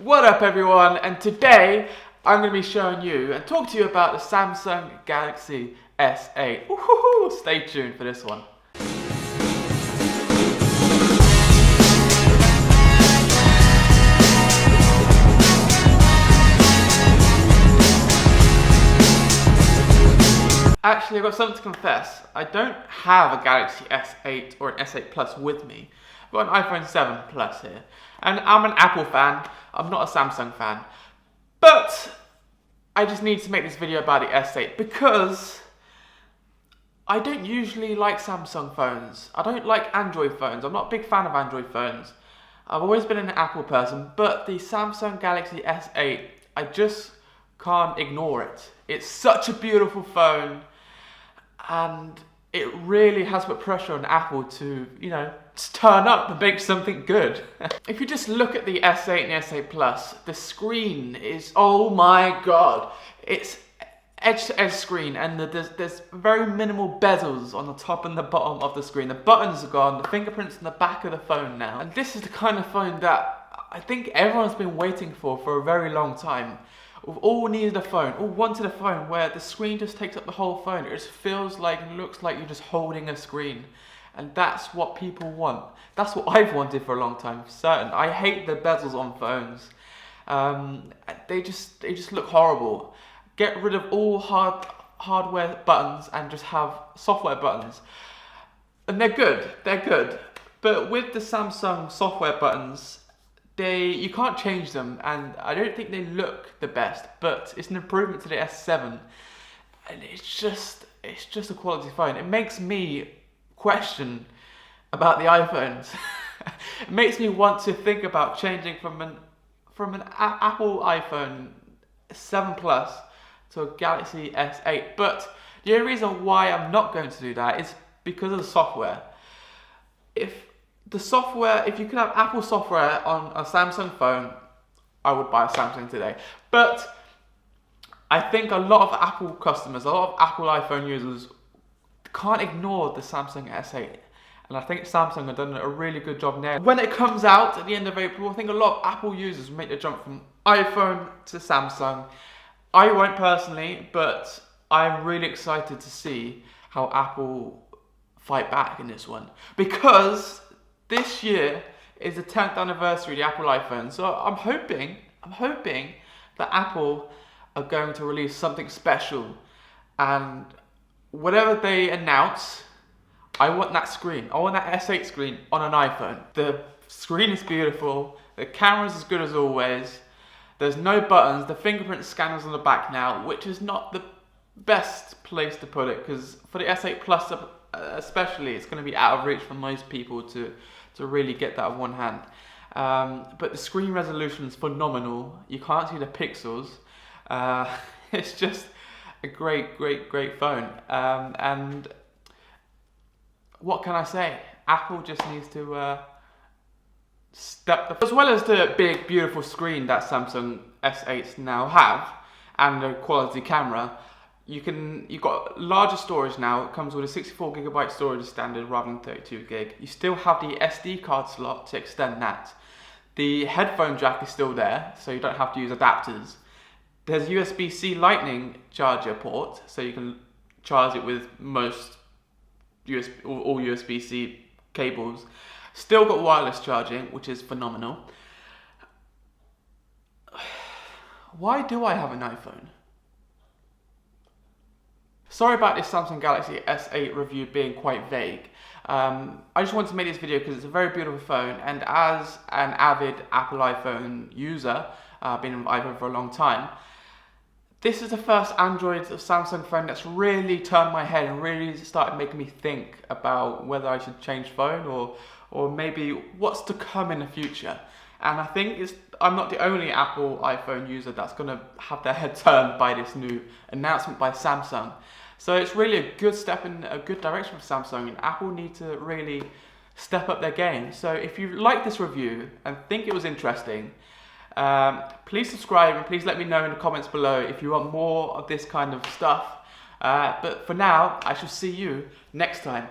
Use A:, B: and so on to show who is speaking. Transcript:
A: What up everyone, and today I'm going to be showing you and talk to you about the Samsung Galaxy S8. Woohoo! Stay tuned for this one. Actually, I've got something to confess. I don't have a Galaxy S8 or an S8 Plus with me. I've got an iPhone 7 Plus here. And I'm an Apple fan, I'm not a Samsung fan. But I just need to make this video about the S8 because I don't usually like Samsung phones. I don't like Android phones. I'm not a big fan of Android phones. I've always been an Apple person, but the Samsung Galaxy S8, I just can't ignore it. It's such a beautiful phone, and it really has put pressure on Apple to, turn up and make something good. If you just look at the S8 and the S8 Plus, the screen is, oh my god, it's edge-to-edge screen, and there's very minimal bezels on the top and the bottom of the screen. The buttons are gone, the fingerprints in the back of the phone now. And this is the kind of phone that I think everyone's been waiting for a very long time. We've all needed a phone, all wanted a phone where the screen just takes up the whole phone. It just feels like, and looks like you're just holding a screen. And that's what people want. That's what I've wanted for a long time, for certain. I hate the bezels on phones. They just look horrible. Get rid of all hardware buttons and just have software buttons. And they're good, But with the Samsung software buttons, you can't change them, and I don't think they look the best, but it's an improvement to the S7, and it's just a quality phone. It makes me question about the iPhones. It makes me want to think about changing from an Apple iPhone 7 Plus to a Galaxy S8, but the only reason why I'm not going to do that is because of the software. If you could have Apple software on a Samsung phone, I would buy a Samsung today. But I think a lot of Apple customers, a lot of Apple iPhone users can't ignore the Samsung S8. And I think Samsung have done a really good job now. When it comes out at the end of April, I think a lot of Apple users will make the jump from iPhone to Samsung. I won't personally, but I'm really excited to see how Apple fight back in this one. Because this year is the 10th anniversary of the Apple iPhone, so I'm hoping that Apple are going to release something special, and whatever they announce, I want that screen. I want that S8 screen on an iPhone. The screen is beautiful, the camera's as good as always, there's no buttons, the fingerprint scanner's on the back now, which is not the best place to put it, because for the S8 Plus especially, it's going to be out of reach for most people to really get that in one hand. But the screen resolution is phenomenal. You can't see the pixels. It's just a great phone. And what can I say? Apple just needs to step up. As well as the big, beautiful screen that Samsung S8s now have, and the quality camera, you've got larger storage now. It comes with a 64 gigabyte storage as standard rather than 32 gig. You still have the SD card slot to extend that. The headphone jack is still there, so you don't have to use adapters. There's USB-C Lightning charger port, so you can charge it with most all USB-C cables. Still got wireless charging, which is phenomenal. Why do I have an iPhone? Sorry about this Samsung Galaxy S8 review being quite vague. I just wanted to make this video because it's a very beautiful phone, and as an avid Apple iPhone user, been on iPhone for a long time, this is the first Android or Samsung phone that's really turned my head and really started making me think about whether I should change phone or maybe what's to come in the future. And I think I'm not the only Apple iPhone user that's going to have their head turned by this new announcement by Samsung. So it's really a good step in a good direction for Samsung, and Apple need to really step up their game. So if you like this review and think it was interesting, please subscribe and please let me know in the comments below if you want more of this kind of stuff. But for now, I shall see you next time.